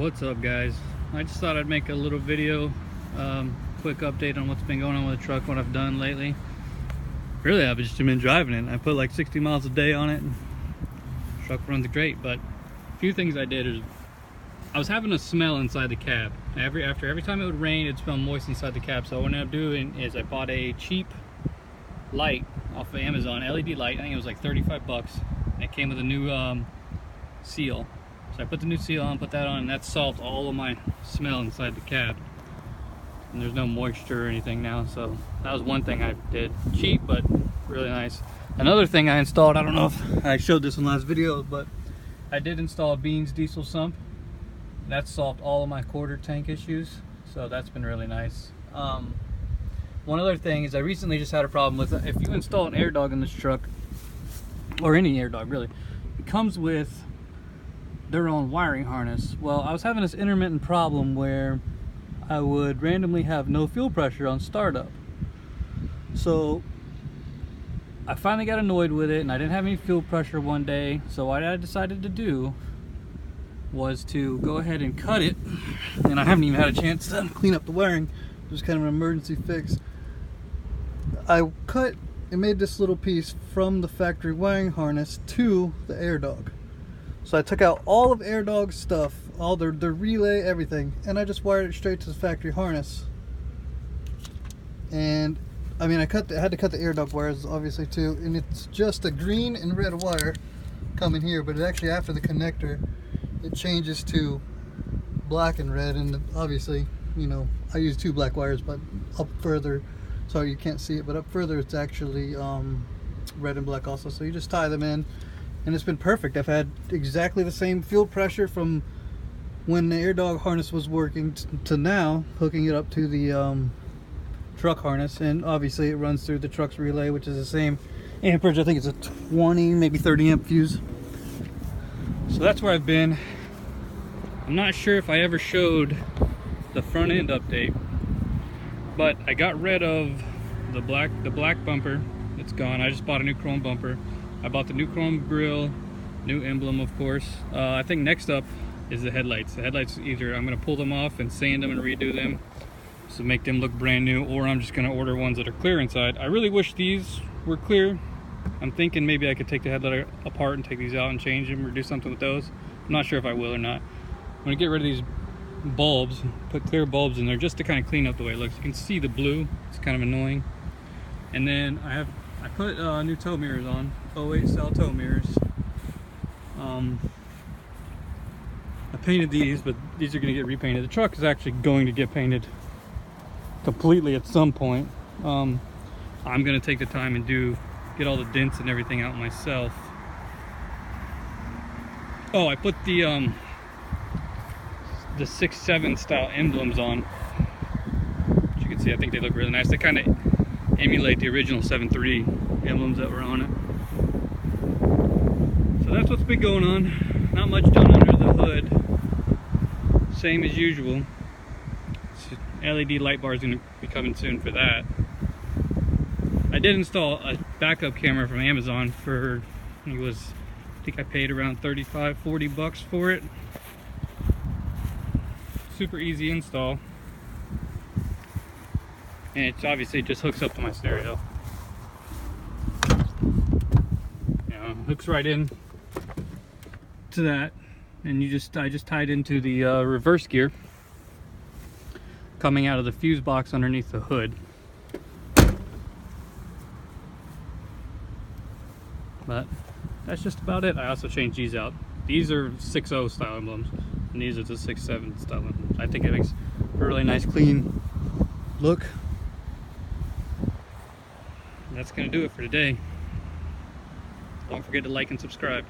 What's up, guys? I just thought I'd make a little video, quick update on what's been going on with the truck, what I've done lately. Really, I've just been driving it. I put like 60 miles a day on it, and the truck runs great. But a few things I did is I was having a smell inside the cab. Every time it would rain, it'd smell moist inside the cab. So what I ended up doing is I bought a cheap light off of Amazon, LED light. I think it was like 35 bucks. And it came with a new seal. So I put the new seal on, put that on, and that solved all of my smell inside the cab. And there's no moisture or anything now, so that was one thing I did. Cheap, but really nice. Another thing I installed, I don't know if I showed this in last video, but I did install a Beans diesel sump. That solved all of my quarter tank issues, so that's been really nice. One other thing is I recently just had a problem with, if you install an air dog in this truck, or any air dog really, it comes with their own wiring harness. Well, I was having this intermittent problem where I would randomly have no fuel pressure on startup. So I finally got annoyed with it, and I didn't have any fuel pressure one day. So what I decided to do was to go ahead and cut it, and I haven't even had a chance to clean up the wiring. It was kind of an emergency fix. I cut and made this little piece from the factory wiring harness to the air dog. So I took out all of AirDog's stuff, all the relay, everything, and I just wired it straight to the factory harness. And I mean, I had to cut the AirDog wires obviously too, and it's just a green and red wire coming here, but it actually, after the connector, it changes to black and red. And obviously, you know, I use two black wires, but up further, sorry you can't see it, but up further it's actually red and black also. So you just tie them in, and it's been perfect. I've had exactly the same fuel pressure from when the AirDog harness was working to now, hooking it up to the truck harness. And obviously it runs through the truck's relay, which is the same amperage. I think it's a 20, maybe 30 amp fuse. So that's where I've been. I'm not sure if I ever showed the front end update, but I got rid of the black bumper. It's gone. I just bought a new chrome bumper. I bought the new chrome grille, new emblem, of course. I think next up is the headlights. The headlights, either I'm going to pull them off and sand them and redo them to make them look brand new, or I'm just going to order ones that are clear inside. I really wish these were clear. I'm thinking maybe I could take the headlight apart and take these out and change them or do something with those. I'm not sure if I will or not. I'm going to get rid of these bulbs, put clear bulbs in there just to kind of clean up the way it looks. You can see the blue, it's kind of annoying. And then I put new tow mirrors on, 08 style tow mirrors. I painted these, but these are going to get repainted. The truck is actually going to get painted completely at some point. I'm going to take the time and get all the dents and everything out myself. Oh, I put the 6.7 style emblems on. As you can see, I think they look really nice. They kind of emulate the original 7.3 emblems that were on it. So that's what's been going on. Not much done under the hood. Same as usual. LED light bar is going to be coming soon for that. I did install a backup camera from Amazon for, I think I paid around 35-40 bucks for it. Super easy install. And it's obviously just hooks up to my stereo. You know, hooks right in to that, and I just tied into the reverse gear coming out of the fuse box underneath the hood. But that's just about it. I also changed these out. These are 6.0 style emblems, and these are the 6.7 style emblems. I think it makes a really nice clean look. That's gonna do it for today. Don't forget to like and subscribe.